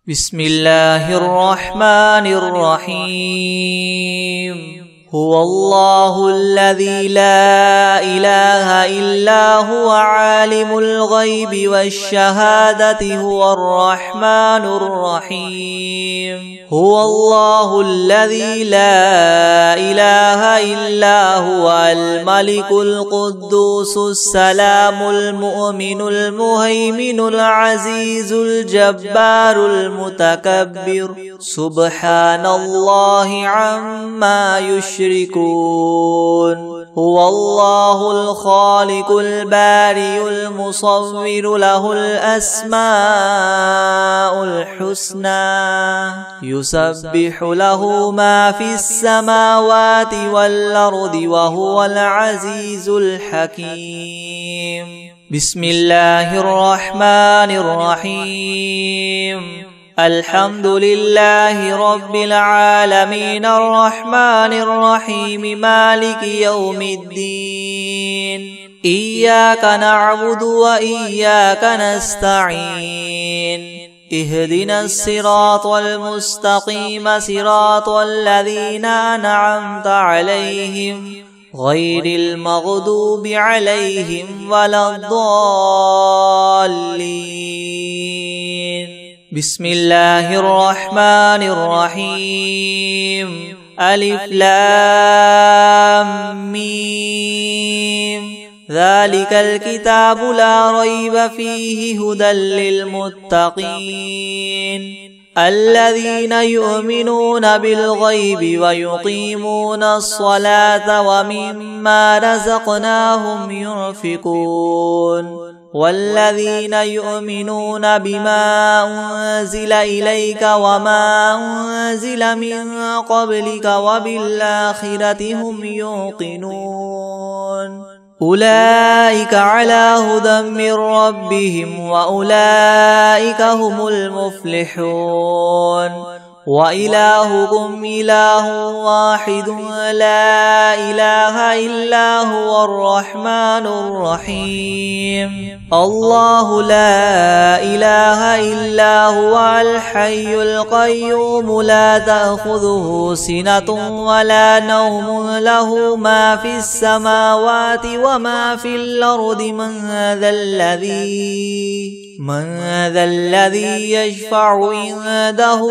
بسم الله الرحمن الرحيم. هو الله الذي لا إله إلا هو عالم الغيب والشهادة هو الرحمن الرحيم. هو الله الذي لا إله إلا هو الملك القدوس السلام المؤمن المهيمن العزيز الجبار المتكبر سبحان الله عما يشركون. هو الله الخالق البارئ المصور له الأسماء الحسنى يسبح له ما في السماوات والأرض وهو العزيز الحكيم. بسم الله الرحمن الرحيم. الحمد لله رب العالمين الرحمن الرحيم مالك يوم الدين. إياك نعبد وإياك نستعين. اهدنا الصراط المستقيم صراط الذين أنعمت عليهم غير المغضوب عليهم ولا الضالين. بسم الله الرحمن الرحيم. ألف لام ميم. ذلك الكتاب لا ريب فيه هدى للمتقين الذين يؤمنون بالغيب ويقيمون الصلاة ومما رزقناهم ينفقون والذين يؤمنون بما أنزل إليك وما أنزل من قبلك وبالآخرة هم يوقنون. أولئك على هدى من ربهم وأولئك هم المفلحون. وإلهكم إله واحد لا إله إلا هو الرحمن الرحيم. الله لا إله إلا هو الحي القيوم لا تأخذه سنة ولا نوم له ما في السماوات وما في الأرض. من ذا الذي يشفع عنده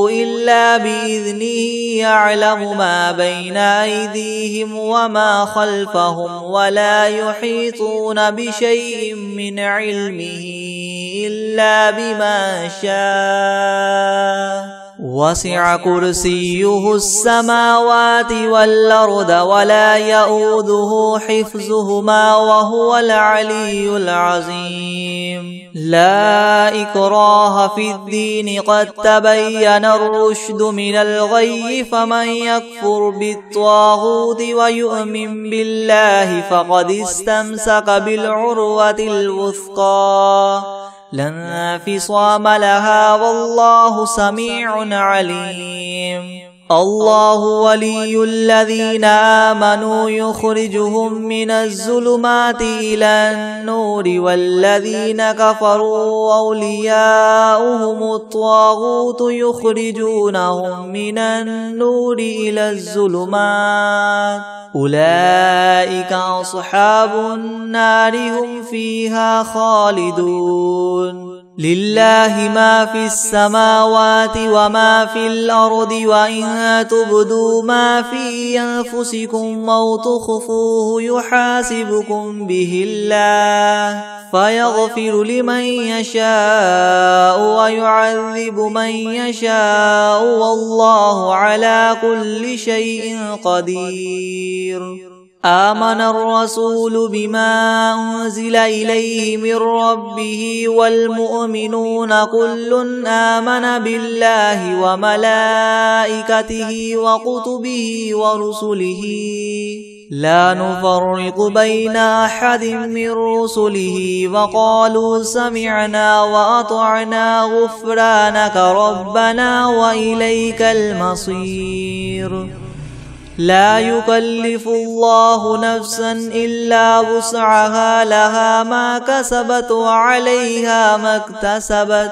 إلا بإذنه يعلم ما بين أيديهم وما خلفهم ولا يحيطون بشيء من علمه إلا بما شاء. وسع كرسيه السماوات والأرض ولا يؤوده حفظهما وهو العلي العظيم. لا إكراه في الدين قد تبين الرشد من الغي فمن يكفر بالطاغوت ويؤمن بالله فقد استمسك بالعروة الوثقى لا انفصام لها والله سميع عليم. الله ولي الذين آمنوا يخرجهم من الظلمات إلى النور والذين كفروا أولياؤهم الطاغوت يخرجونهم من النور إلى الظلمات أولئك أصحاب النار هم فيها خالدون. لله ما في السماوات وما في الأرض وإن تبدوا ما في أنفسكم أو تخفوه يحاسبكم به الله فيغفر لمن يشاء ويعذب من يشاء والله على كل شيء قدير. آمن الرسول بما أنزل إليه من ربه والمؤمنون كل آمن بالله وملائكته وكتبه ورسله لا نفرق بين أحد من رسله وقالوا سمعنا وأطعنا غفرانك ربنا وإليك المصير. لا يكلف الله نفسا إلا وسعها لها ما كسبت وعليها ما اكتسبت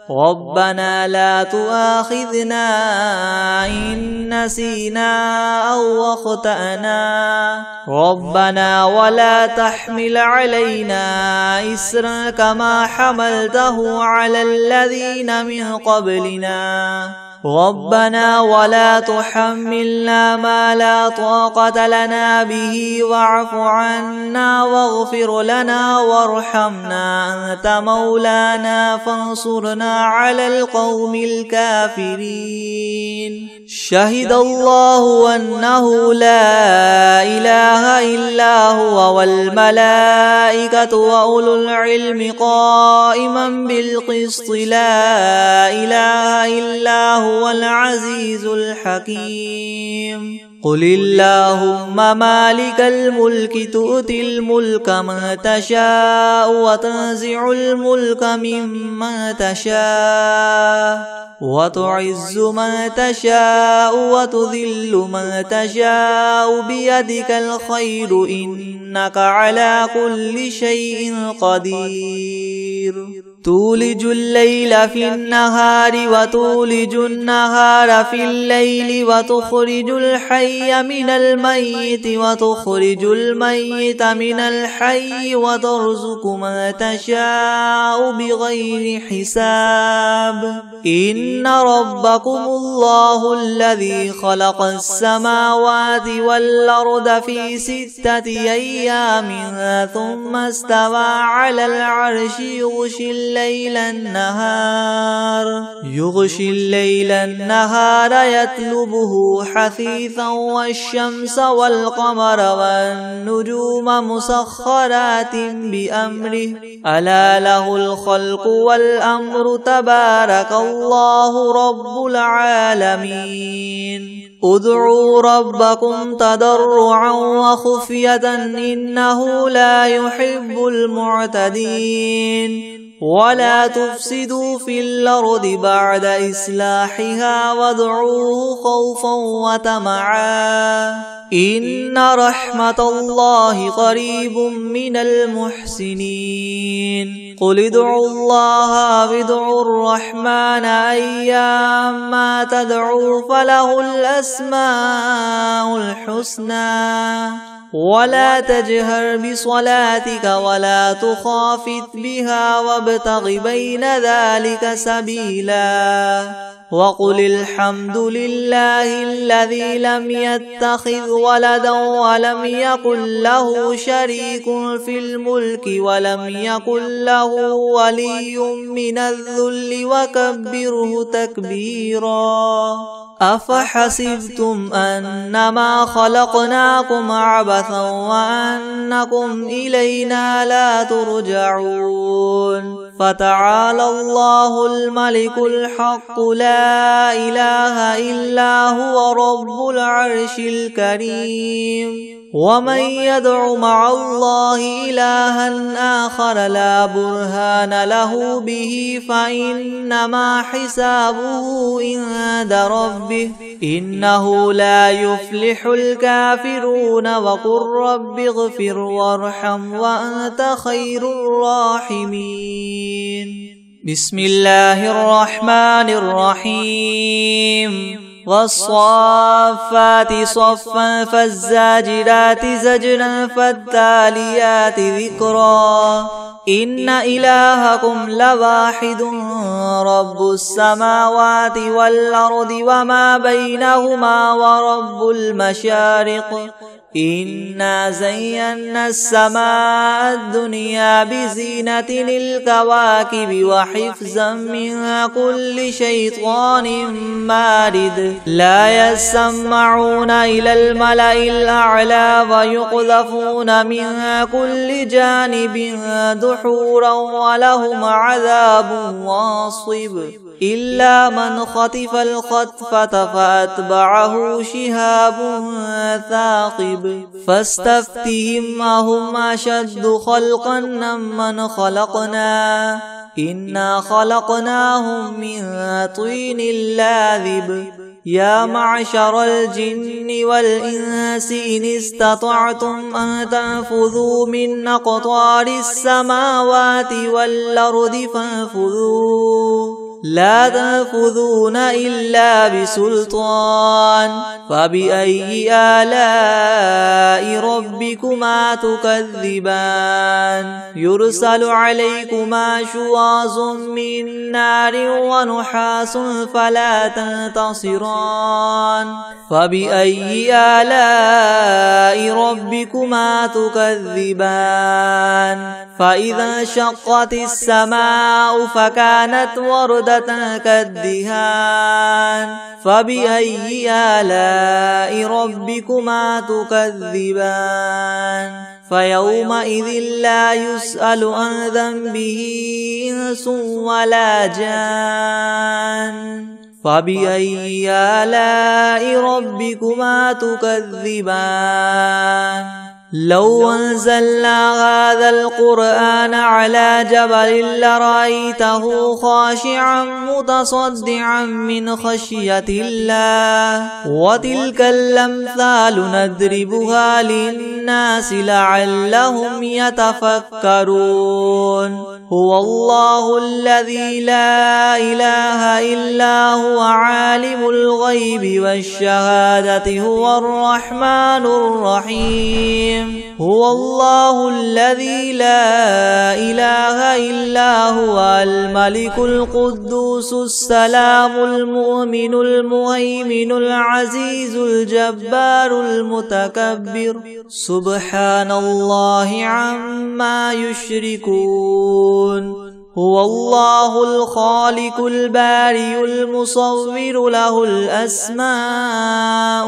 ربنا لا تؤاخذنا إن نسينا أو أخطأنا ربنا ولا تحمل علينا إسرا كما حملته على الذين من قبلنا ربنا ولا تحملنا ما لا طاقة لنا به واعف عنا واغفر لنا وارحمنا أنت مولانا فانصرنا على القوم الكافرين شهد الله أنه لا إله إلا هو والملائكة وأولو العلم قائما بالقسط لا إله إلا هو العزيز الحكيم قل اللهم مالك الملك تؤتي الملك من تشاء وتنزع الملك ممن تشاء وتعز من تشاء وتذل من تشاء بيدك الخير إنك على كل شيء قدير تولج الليل في النهار وتولج النهار في الليل وتخرج الحي من الميت وتخرج الميت من الحي وترزق من تشاء بغير حساب إن ربكم الله الذي خلق السماوات والأرض في 6 أيام ثم استوى على العرش يغشي الليل النهار يطلبه حثيثا والشمس والقمر والنجوم مسخرات بأمره ألا له الخلق والأمر تبارك الله رب العالمين ادعوا ربكم تضرعا وخفية إنه لا يحب المعتدين ولا تفسدوا في الأرض بعد إصلاحها وادعوه خوفا وطمعا إن رحمة الله قريب من المحسنين قل ادعوا الله وادعوا الرحمن أيما تدعوا فله الأسماء الحسنى ولا تجهر بصلاتك ولا تخافت بها وابتغ بين ذلك سبيلا وقل الحمد لله الذي لم يتخذ ولدا ولم يكن له شريك في الملك ولم يكن له ولي من الذل وكبره تكبيرا أفحسبتم أنما خلقناكم عبثا وأنكم إلينا لا ترجعون فتعالى الله الملك الحق لا إله إلا هو رب العرش الكريم ومن يدع مع الله إلها آخر لا برهان له به فإنما حسابه عند ربه إنه لا يفلح الكافرون وقل رب اغفر وارحم وأنت خير الراحمين بسم الله الرحمن الرحيم والصافات صفا فالزاجرات زجرا فالتاليات ذكرا إن إلهكم لواحد رب السماوات والأرض وما بينهما ورب المشارق إنا زينا السماء الدنيا بزينة الكواكب وحفظا من كل شيطان مارد لا يسمعون إلى الملأ الأعلى ويقذفون من كل جانب دحورا ولهم عذاب واصب إلا من خطف الخطفة فأتبعه شهاب ثاقب فاستفتهم أهم أشد خلقا ممن خلقنا إنا خلقناهم من طين لاذب يا معشر الجن والإنس إن استطعتم أن تنفذوا من أقطار السماوات والأرض فانفذوا لا تنفذون إلا بسلطان فبأي آلاء ربكما تكذبان يرسل عليكما شواظ من نار ونحاس فلا تنتصران فبأي آلاء ربكما تكذبان فإذا انشقت السماء فكانت وردة كالدهان فبأي آلاء ربكما تكذبان فيومئذ لا يسأل عن ذنبه إنس ولا جان فبأي آلاء ربكما تكذبان لو أنزلنا هذا القرآن على جبل لرأيته خاشعا متصدعا من خشية الله وتلك الأمثال نضربها للناس لعلهم يتفكرون هو الله الذي لا إله إلا هو عالم الغيب والشهادة هو الرحمن الرحيم هو الله الذي لا إله إلا هو الملك القدوس السلام المؤمن المهيمن العزيز الجبار المتكبر سبحان الله عما يشركون هو الله الخالق البارئ المصور له الأسماء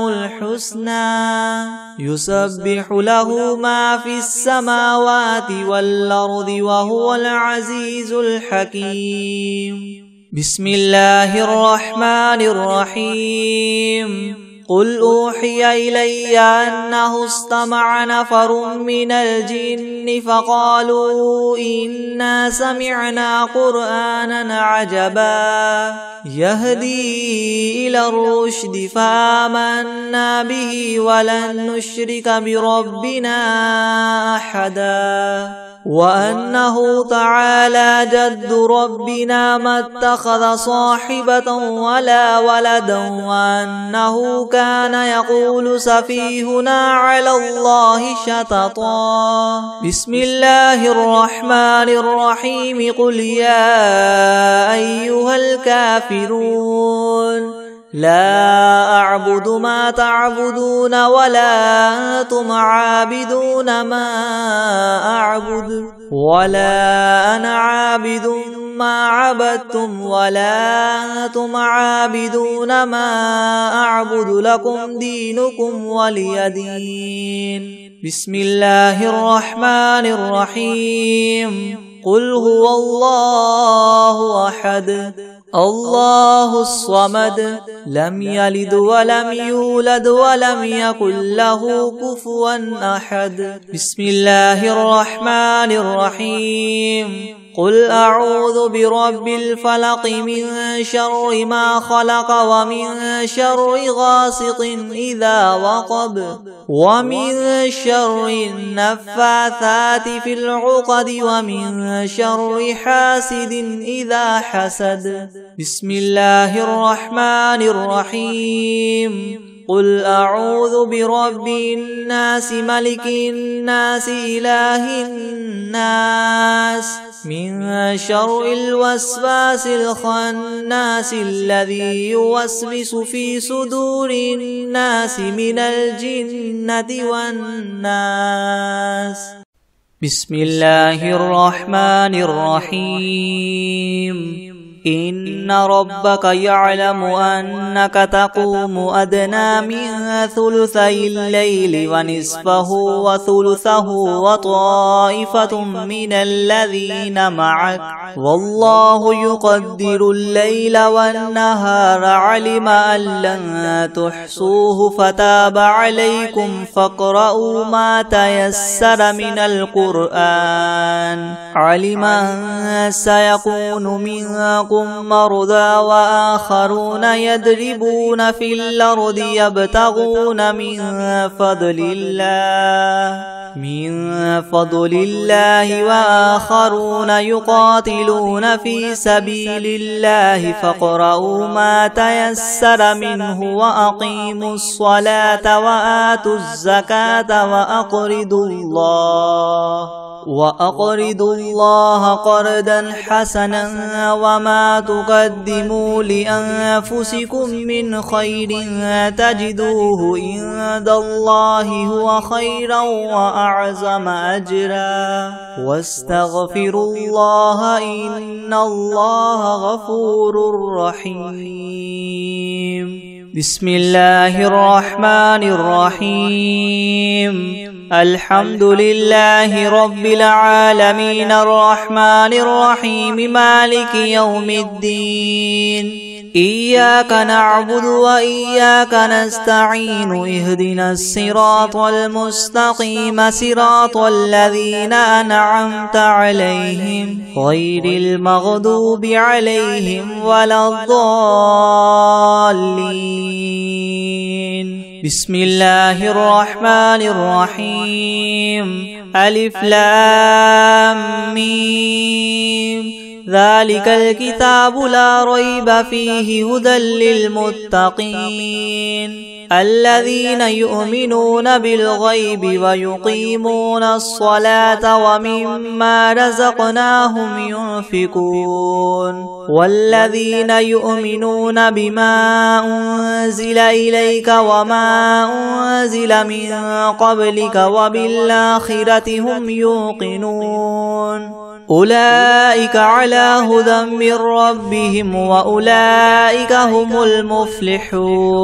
الحسنى يسبح له ما في السماوات والأرض وهو العزيز الحكيم بسم الله الرحمن الرحيم قل أوحي إلي أنه استمع نفر من الجن فقالوا إنا سمعنا قرآنا عجبا يهدي إلى الرشد فآمنا به ولن نشرك بربنا أحدا وأنه تعالى جد ربنا ما اتخذ صاحبة ولا ولدا وأنه كان يقول سفيهنا على الله شططا بسم الله الرحمن الرحيم قل يا أيها الكافرون لا أعبد ما تعبدون ولا أنتم عابدون ما أعبد ولا أنا عابد ما عبدتم ولا أنتم عابدون ما أعبد لكم دينكم ولي دين بسم الله الرحمن الرحيم قل هو الله أحد الله الصمد لم يلد ولم يولد ولم يكن له كفوا أحد بسم الله الرحمن الرحيم قل أعوذ برب الفلق من شر ما خلق ومن شر غاسق إذا وقب ومن شر النفاثات في العقد ومن شر حاسد إذا حسد بسم الله الرحمن الرحيم قل أعوذ برب الناس ملك الناس إله الناس من شر الوسواس الخناس الذي يوسوس في صدور الناس من الجنة والناس بسم الله الرحمن الرحيم إن ربك يعلم أنك تقوم أدنى من ثلثي الليل ونصفه وثلثه وطائفة من الذين معك والله يقدر الليل والنهار علم أن لن تحصوه فتاب عليكم فاقرؤوا ما تيسر من القرآن علم أن سيكون منكم منكم مرضى وآخرون يضربون في الأرض يبتغون من فضل الله وآخرون يقاتلون في سبيل الله فاقرؤوا ما تيسر منه وأقيموا الصلاة وآتوا الزكاة وأقرضوا الله قرضا حسنا وما تقدموا لأنفسكم من خير تجدوه عند الله هو خيرا وأعظم أجرا واستغفروا الله إن الله غفور رحيم. بسم الله الرحمن الرحيم. الحمد لله رب العالمين الرحمن الرحيم مالك يوم الدين إياك نعبد وإياك نستعين اهدنا الصراط المستقيم صراط الذين أنعمت عليهم غير المغضوب عليهم ولا الضالين. بسم الله الرحمن الرحيم. ألف لام ميم ذلك الكتاب لا ريب فيه هدى للمتقين الذين يؤمنون بالغيب ويقيمون الصلاة ومما رزقناهم ينفقون والذين يؤمنون بما أنزل إليك وما أنزل من قبلك وبالآخرة هم يوقنون أولئك على هدى من ربهم وأولئك هم المفلحون.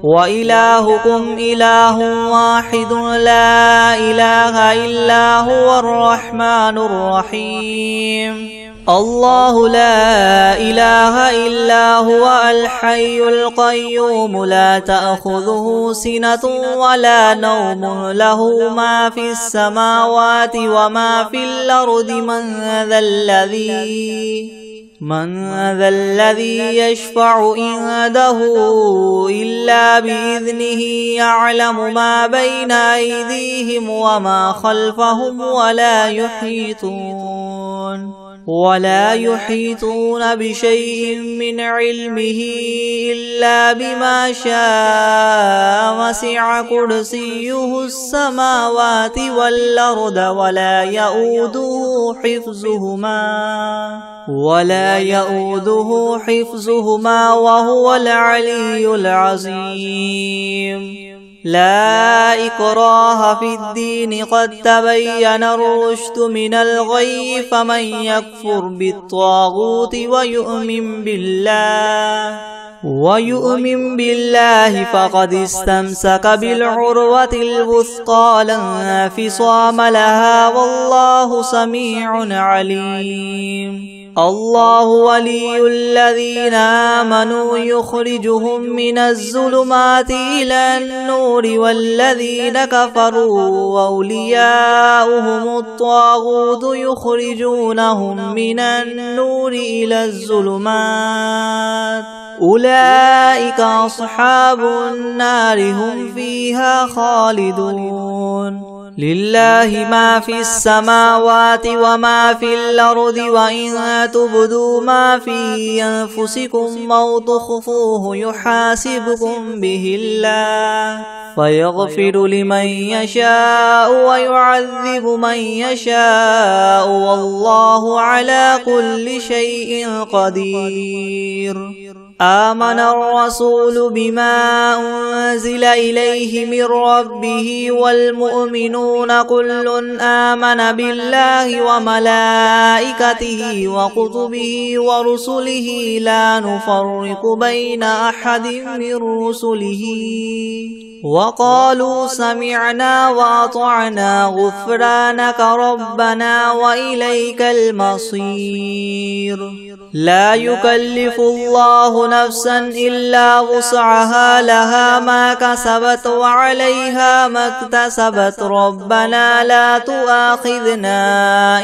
وإلهكم إله واحد لا إله إلا هو الرحمن الرحيم. الله لا إله إلا هو الحي القيوم لا تأخذه سنة ولا نوم له ما في السماوات وما في الأرض من ذا الذي يشفع عنده إلا بإذنه يعلم ما بين أيديهم وما خلفهم ولا يحيطون بشيء من علمه إلا بما شاء وسع كرسيه السماوات والأرض ولا يؤوده حفظهما وهو العلي العظيم. لا إكراه في الدين قد تبين الرشد من الغي فمن يكفر بالطاغوت ويؤمن بالله فقد استمسك بالعروة الوثقى لا انفصام لها والله سميع عليم. الله ولي الذين آمنوا يخرجهم من الظلمات إلى النور والذين كفروا أولياؤهم الطاغوت يخرجونهم من النور إلى الظلمات أولئك أصحاب النار هم فيها خالدون. لله ما في السماوات وما في الأرض وإن تبدوا ما في أنفسكم أو تخفوه يحاسبكم به الله فيغفر لمن يشاء ويعذب من يشاء والله على كل شيء قدير. آمن الرسول بما أنزل إليه من ربه والمؤمنون كل آمن بالله وملائكته وكتبه ورسله لا نفرق بين أحد من رسله وقالوا سمعنا وأطعنا غفرانك ربنا وإليك المصير لا يكلف الله نفسا إلا وسعها لها ما كسبت وعليها ما اكتسبت ربنا لا تؤاخذنا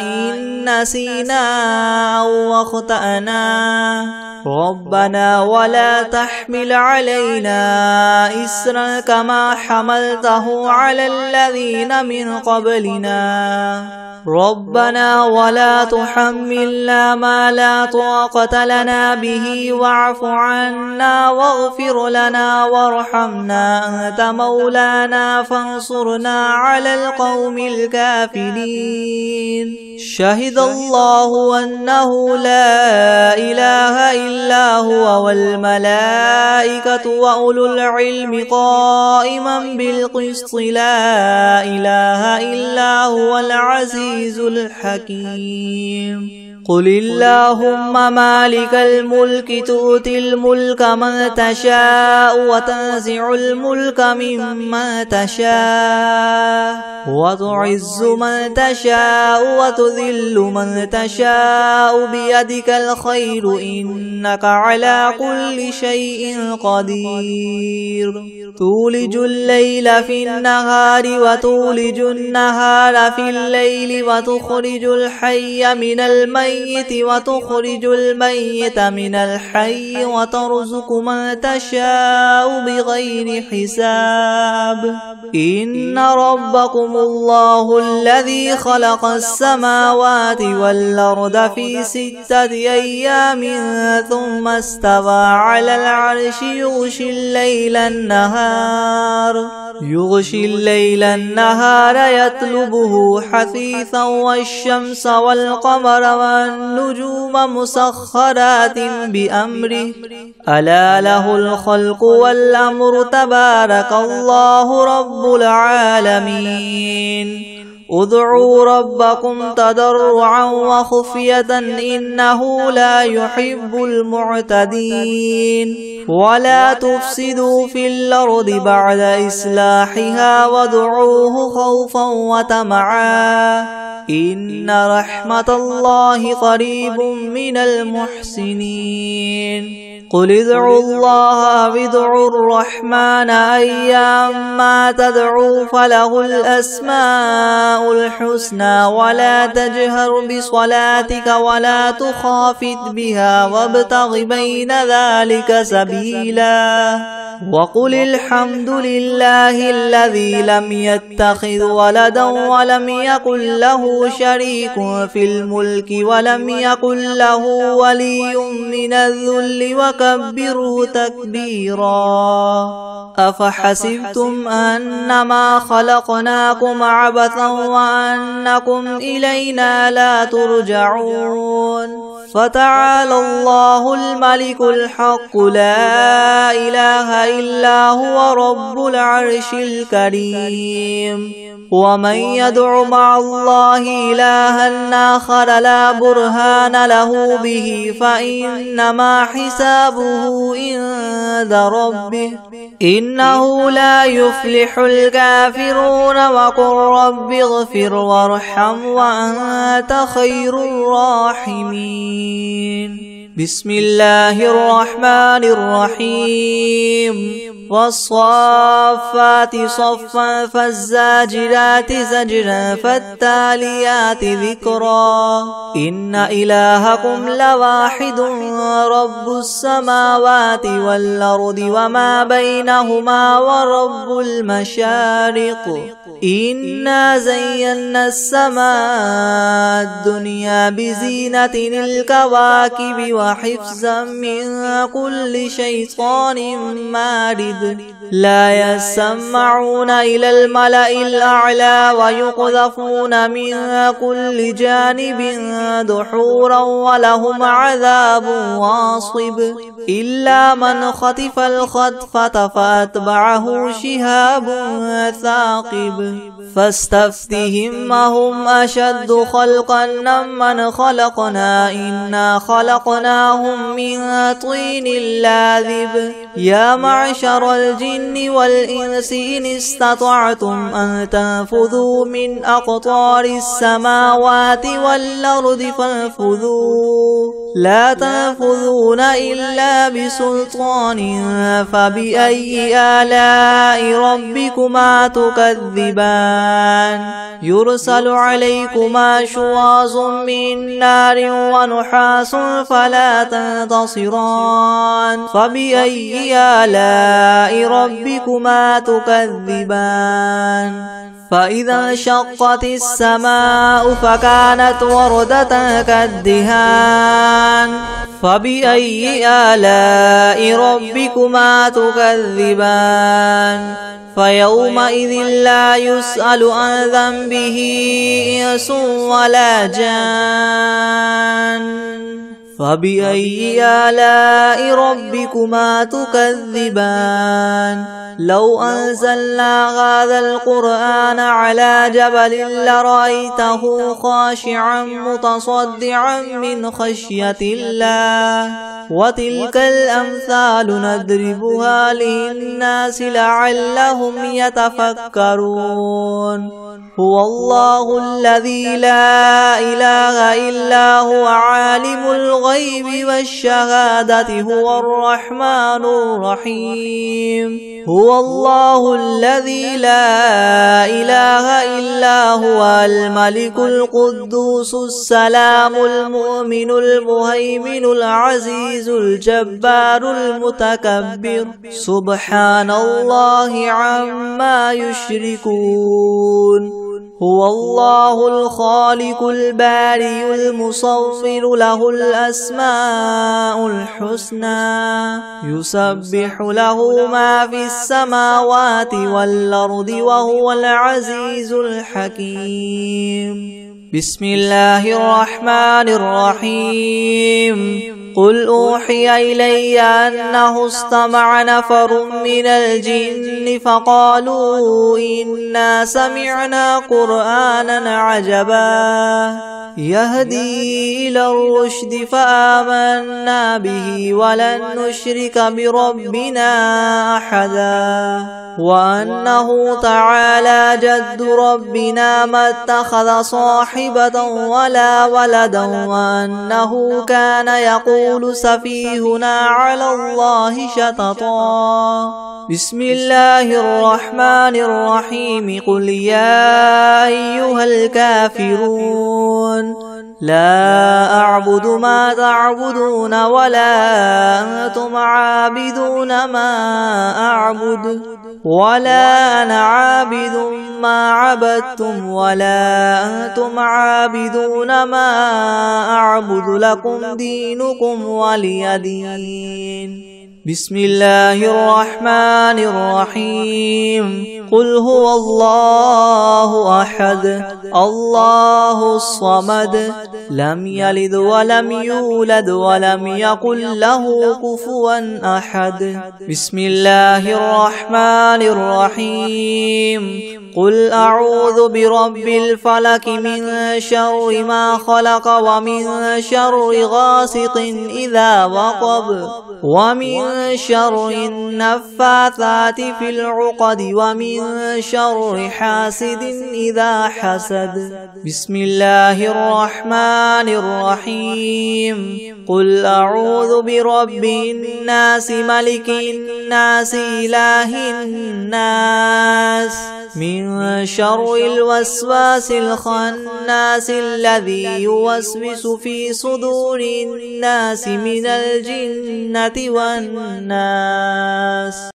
إن نسينا أو أخطأنا ربنا ولا تحمل علينا إسرا كما حملته على الذين من قبلنا ربنا ولا تحملنا ما لا طاقة لنا به واعف عنا واغفر لنا وارحمنا أنت مولانا فانصرنا على القوم الكافرين شهد الله أنه لا إله إلا هو والملائكة وأولو العلم قائما بالقسط لا إله إلا هو العزيز الحكيم قل اللهم مالك الملك تؤتي الملك من تشاء وتنزع الملك ممن تشاء وتعز من تشاء وتذل من تشاء بيدك الخير إنك على كل شيء قدير تولج الليل في النهار وتولج النهار في الليل وتخرج الحي من الميت وتخرج الميت من الحي وترزق من تشاء بغير حساب إن ربكم الله الذي خلق السماوات والأرض في 6 أيام ثم استوى على العرش يغشي الليل النهار يطلبه حثيثا والشمس والقمر والنجوم مسخرات بأمره ألا له الخلق والأمر تبارك الله رب العالمين ادعوا ربكم تضرعا وخفية إنه لا يحب المعتدين ولا تفسدوا في الأرض بعد إصلاحها وادعوه خوفا وطمعا إن رحمة الله قريب من المحسنين قل ادعوا الله وادعوا الرحمن أيما تدعوا فله الأسماء الحسنى ولا تجهر بصلاتك ولا تخافت بها وابتغ بين ذلك سبيلا وقل الحمد لله الذي لم يتخذ ولدا ولم يكن له شريك في الملك ولم يكن له ولي من الذل وكبره تكبيرا أفحسبتم أنما خلقناكم عبثا وأنكم إلينا لا ترجعون فتعالى الله الملك الحق لا إله إلا هو رب العرش الكريم ومن يدع مع الله إلها آخر لا برهان له به فإنما حسابه عند ربه إنه لا يفلح الكافرون وقل رب اغفر وارحم وأنت خير الراحمين بسم الله الرحمن الرحيم والصافات صفا فالزاجرات زجرا فالتاليات ذكرا إن إلهكم لواحد رب السماوات والأرض وما بينهما ورب المشارق إنا زينا السماء الدنيا بزينة الكواكب وحفظا من كل شيطان مارد لا يسمعون إلى الملأ الأعلى ويقذفون من كل جانب دحورا ولهم عذاب واصب إلا من خطف الخطفة فأتبعه شهاب ثاقب فاستفتهم أهم أشد خلقا ممن خلقنا إنا خلقناهم من طين لاذب يا معشر الجن والإنس إن استطعتم أن تنفذوا من أقطار السماوات والأرض فانفذوا لا تنفذون إلا بسلطان فبأي آلاء ربكما تكذبان يرسل عليكما شواظ من نار ونحاس فلا تنتصران فبأي آلاء ربكما تكذبان فإذا انشقت السماء فكانت وردة كالدهان فبأي آلاء ربكما تكذبان فيومئذ لا يسأل عن ذنبه إنس ولا جان فبأي آلاء ربكما تكذبان لو أنزلنا هذا القرآن على جبل لرأيته خاشعا متصدعا من خشية الله وتلك الأمثال نضربها للناس لعلهم يتفكرون هو الله الذي لا إله إلا هو عالم الغيب والشهادة هو الرحمن الرحيم هو الله الذي لا إله إلا هو الملك القدوس السلام المؤمن المهيمن العزيز الجبار المتكبر سبحان الله عما يشركون هو الله الخالق البارئ المصور له الأسماء الحسنى يسبح له ما في السماوات والأرض وهو العزيز الحكيم بسم الله الرحمن الرحيم قل أوحي إلي أنه استمع نفر من الجن فقالوا إنا سمعنا قرآنا عجبا يهدي إلى الرشد فآمنا به ولن نشرك بربنا أحدا وأنه تعالى جد ربنا ما اتخذ صاحبة ولا ولدا وأنه كان يقول سفيهنا على الله شططا بسم الله الرحمن الرحيم قل يا أيها الكافرون لا أعبد ما تعبدون ولا أنتم عابدون ما أعبد ولا أنا عابد ما عبدتم ولا أنتم عابدون ما أعبد لكم دينكم ولي دين بسم الله الرحمن الرحيم قل هو الله أحد الله الصمد لم يلد ولم يولد ولم يكن له كفوا أحد بسم الله الرحمن الرحيم قل أعوذ برب الفلك من شر ما خلق ومن شر غاسق إذا وقب ومن شر النفاثات في العقد ومن شر حاسد إذا حسد بسم الله الرحمن الرحيم قل أعوذ برب الناس ملك الناس إله الناس من شر الوسواس الخناس الذي يوسوس في صدور الناس من الجنة والناس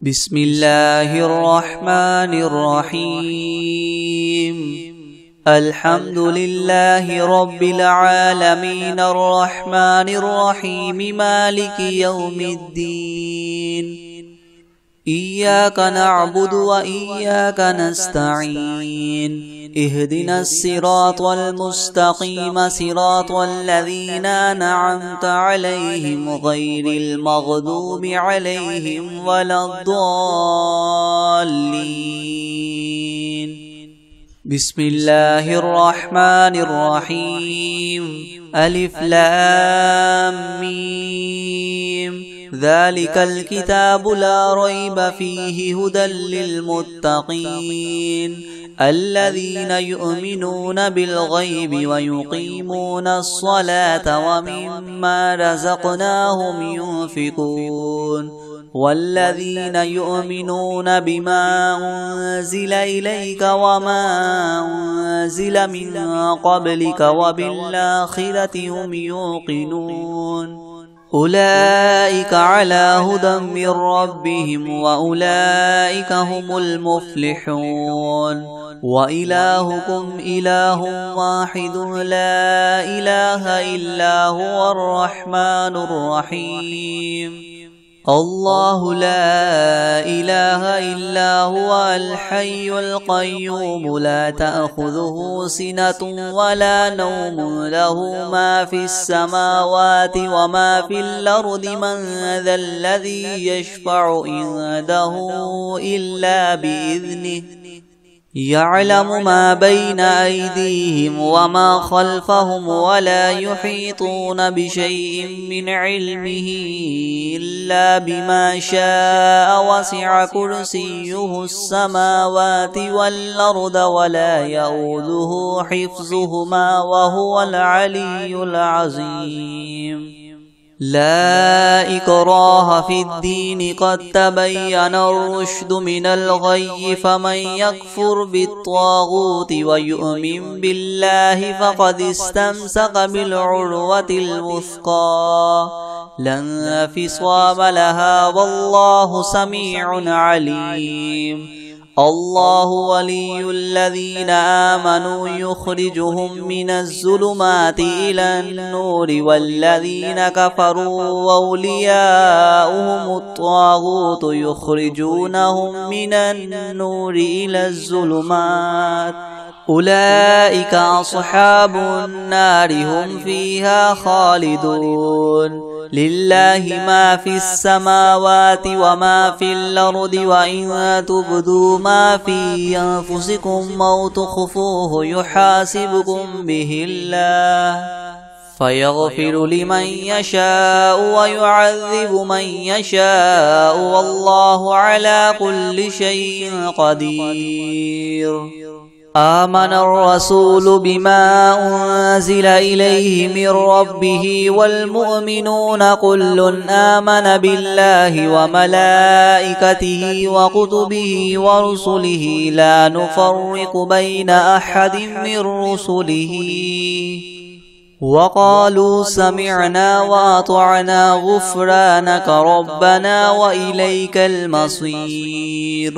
بسم الله الرحمن الرحيم الحمد لله رب العالمين الرحمن الرحيم مالك يوم الدين إياك نعبد وإياك نستعين اهدنا الصراط المستقيم صراط الذين أنعمت عليهم غير المغضوب عليهم ولا الضالين. بسم الله الرحمن الرحيم. ألف لام ميم. ذلك الكتاب لا ريب فيه هدى للمتقين الذين يؤمنون بالغيب ويقيمون الصلاة ومما رزقناهم ينفقون والذين يؤمنون بما أنزل إليك وما أنزل من قبلك وبالآخرة هم يوقنون أولئك على هدى من ربهم وأولئك هم المفلحون. وإلهكم إله واحد لا إله إلا هو الرحمن الرحيم. الله لا إله إلا هو الحي القيوم لا تأخذه سنة ولا نوم له ما في السماوات وما في الأرض من ذا الذي يشفع عنده إلا بإذنه يعلم ما بين أيديهم وما خلفهم ولا يحيطون بشيء من علمه إلا بما شاء وسع كرسيه السماوات والأرض ولا يؤوده حفظهما وهو العلي العظيم. لا إكراه في الدين قد تبين الرشد من الغي فمن يكفر بالطاغوت ويؤمن بالله فقد استمسك بالعروة الوثقى لا انفصام لها والله سميع عليم. الله ولي الذين آمنوا يخرجهم من الظلمات إلى النور والذين كفروا أولياؤهم الطاغوت يخرجونهم من النور إلى الظلمات أولئك أصحاب النار هم فيها خالدون. لله ما في السماوات وما في الأرض وإن تبدوا ما في أنفسكم أو تخفوه يحاسبكم به الله فيغفر لمن يشاء ويعذب من يشاء والله على كل شيء قدير. آمن الرسول بما أنزل إليه من ربه والمؤمنون كل آمن بالله وملائكته وكتبه ورسله لا نفرق بين أحد من رسله وقالوا سمعنا وأطعنا غفرانك ربنا وإليك المصير.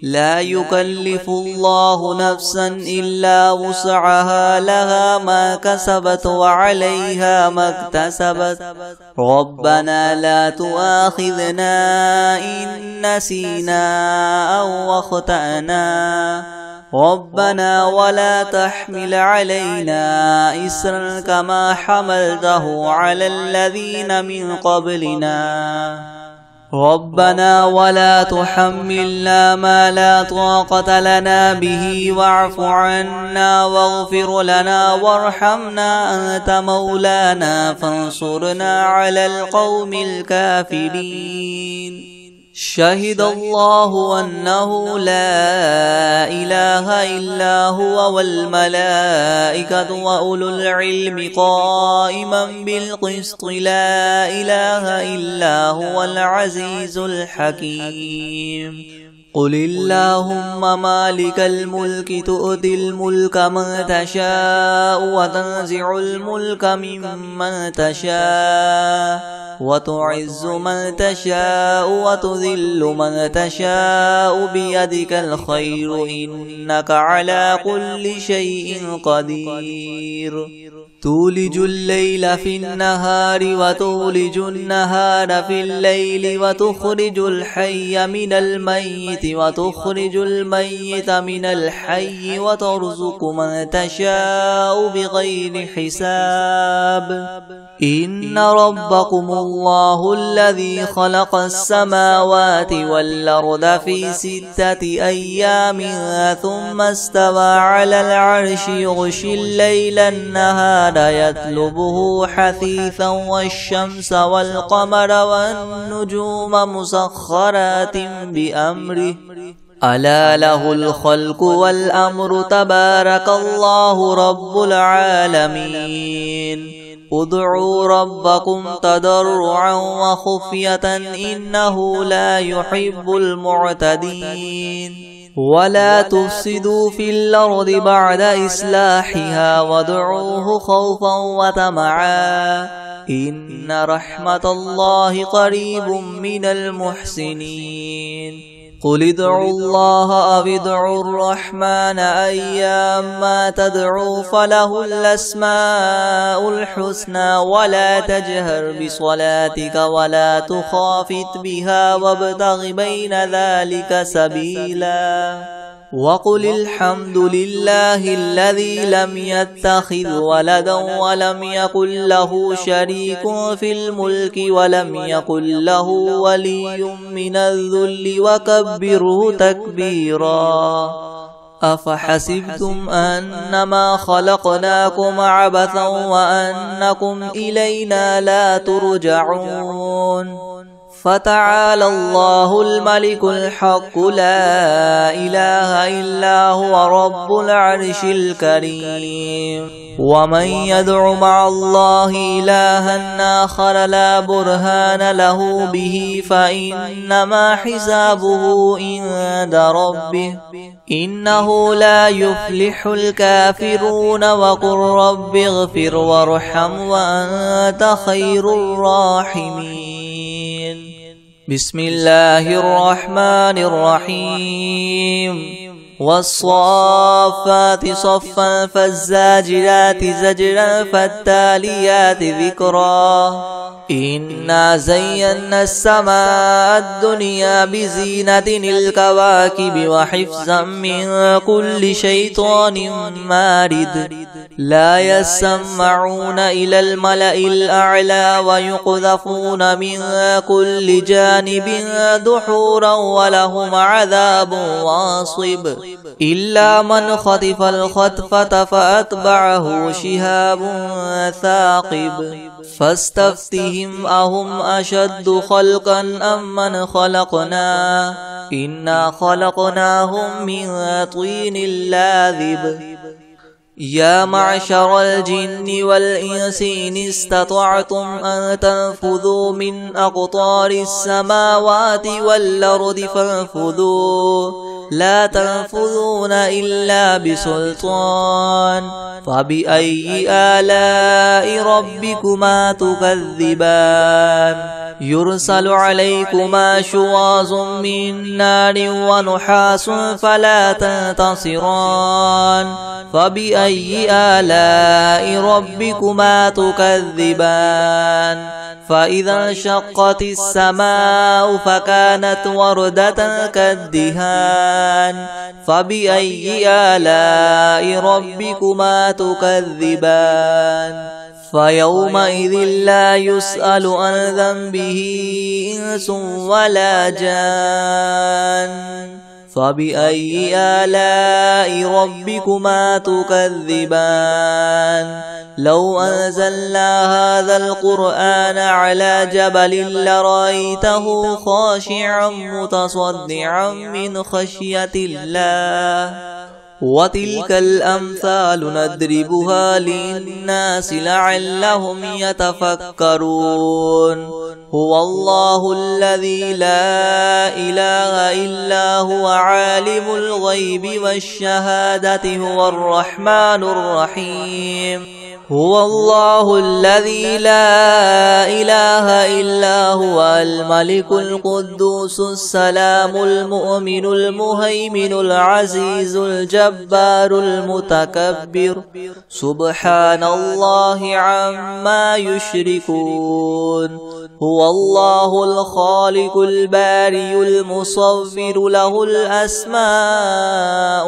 لا يكلف الله نفسا إلا وسعها لها ما كسبت وعليها ما اكتسبت ربنا لا تؤاخذنا إن نسينا أو أخطأنا ربنا ولا تحمل علينا إسرا كما حملته على الذين من قبلنا ربنا ولا تحملنا ما لا طاقة لنا به واعف عنا واغفر لنا وارحمنا أنت مولانا فانصرنا على القوم الكافرين. شهد الله أنه لا إله إلا هو والملائكة وأولو العلم قائما بالقسط لا إله إلا هو العزيز الحكيم. قل اللهم مالك الملك تؤتي الملك من تشاء وتنزع الملك ممن تشاء وتعز من تشاء وتذل من تشاء بيدك الخير إنك على كل شيء قدير. تولج الليل في النهار وتولج النهار في الليل وتخرج الحي من الميت وتخرج الميت من الحي وترزق من تشاء بغير حساب إن ربكم الله الذي خلق السماوات والأرض في 6 أيام ثم استوى على العرش يغشي الليل النهار يطلبه حثيثا والشمس والقمر والنجوم مسخرات بأمره ألا له الخلق والأمر تبارك الله رب العالمين ادعوا ربكم تضرعا وخفية إنه لا يحب المعتدين ولا تفسدوا في الأرض بعد إصلاحها وادعوه خوفا وطمعا إن رحمة الله قريب من المحسنين قل ادعوا الله أو ادعوا الرحمن أيما تدعوا فله الأسماء الحسنى ولا تجهر بصلاتك ولا تخافت بها وابتغ بين ذلك سبيلا وقل الحمد لله الذي لم يتخذ ولدا ولم يكن له شريك في الملك ولم يكن له ولي من الذل وكبره تكبيرا أفحسبتم أنما خلقناكم عبثا وأنكم إلينا لا ترجعون فتعالى الله الملك الحق لا إله إلا هو رب العرش الكريم ومن يدع مع الله إلها آخر لا برهان له به فإنما حسابه عند ربه إنه لا يفلح الكافرون وقل رب اغفر وارحم وأنت خير الراحمين بسم الله الرحمن الرحيم والصافات صفا فالزاجرات زجرا فالتاليات ذكرا إنا زينا السماء الدنيا بزينة الكواكب وحفظا من كل شيطان مارد لا يسمعون إلى الملأ الأعلى ويقذفون من كل جانب دحورا ولهم عذاب واصب إلا من خطف الخطفة فأتبعه شهاب ثاقب فاستفتهم أهم أشد خلقا أم من خلقنا إنا خلقناهم من طين لاذب يا معشر الجن والإنس إن استطعتم أن تنفذوا من أقطار السماوات والأرض فانفذوا لا تنفذون إلا بسلطان فبأي آلاء ربكما تكذبان يرسل عليكما شواظ من نار ونحاس فلا تنتصران فبأي آلاء ربكما تكذبان فإذا انشقت السماء فكانت وردة كالدهان فبأي آلاء ربكما تكذبان فيومئذ لا يسأل عن ذنبه إنس ولا جان فبأي آلاء ربكما تكذبان لو أنزلنا هذا القرآن على جبل لرأيته خاشعا متصدعا من خشية الله وتلك الأمثال نضربها للناس لعلهم يتفكرون هو الله الذي لا إله إلا هو عالم الغيب والشهادة هو الرحمن الرحيم هو الله الذي لا إله إلا هو الملك القدوس السلام المؤمن المهيمن العزيز الجبار المتكبر سبحان الله عما يشركون هو الله الخالق الباري المصور له الأسماء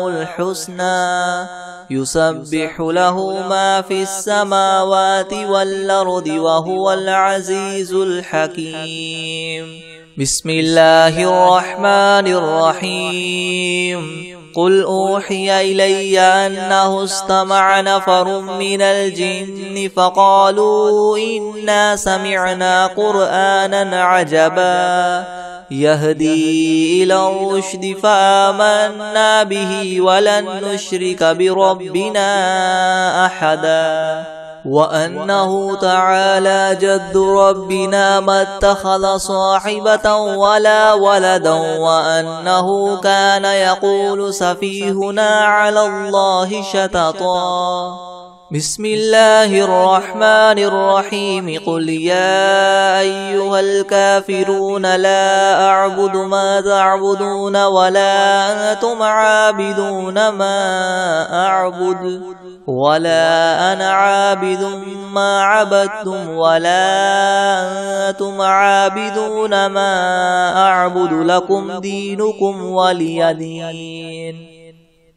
الحسنى يسبح له ما في السماوات والأرض وهو العزيز الحكيم بسم الله الرحمن الرحيم قل أوحي إلي أنه استمع نفر من الجن فقالوا إنا سمعنا قرآنا عجبا يهدي إلى الرشد فآمنا به ولن نشرك بربنا أحدا وأنه تعالى جد ربنا ما اتخذ صاحبة ولا ولدا وأنه كان يقول سفيهنا على الله شططا بسم الله الرحمن الرحيم قل يا أيها الكافرون لا أعبد ما تعبدون ولا أنتم عابدون ما أعبد ولا أنا عابد ما عبدتم ولا أنتم عابدون ما أعبد لكم دينكم ولي دين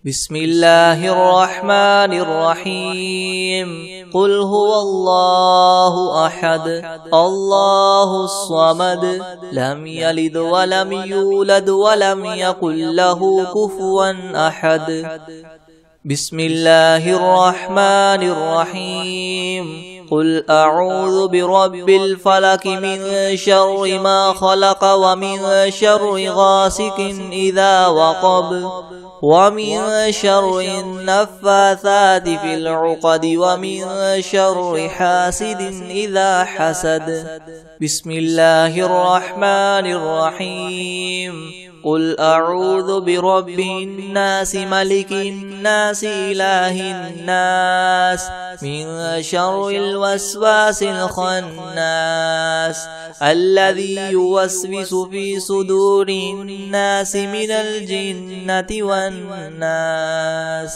بسم الله الرحمن الرحيم قل هو الله أحد الله الصمد لم يلد ولم يولد ولم يكن له كفوا أحد بسم الله الرحمن الرحيم قل أعوذ برب الفلك من شر ما خلق ومن شر غاسق إذا وقب ومن شر النفاثات في العقد ومن شر حاسد إذا حسد بسم الله الرحمن الرحيم قل أعوذ برب الناس ملك الناس إله الناس من شر الوسواس الخناس الذي يوسوس في صدور الناس من الجنة والناس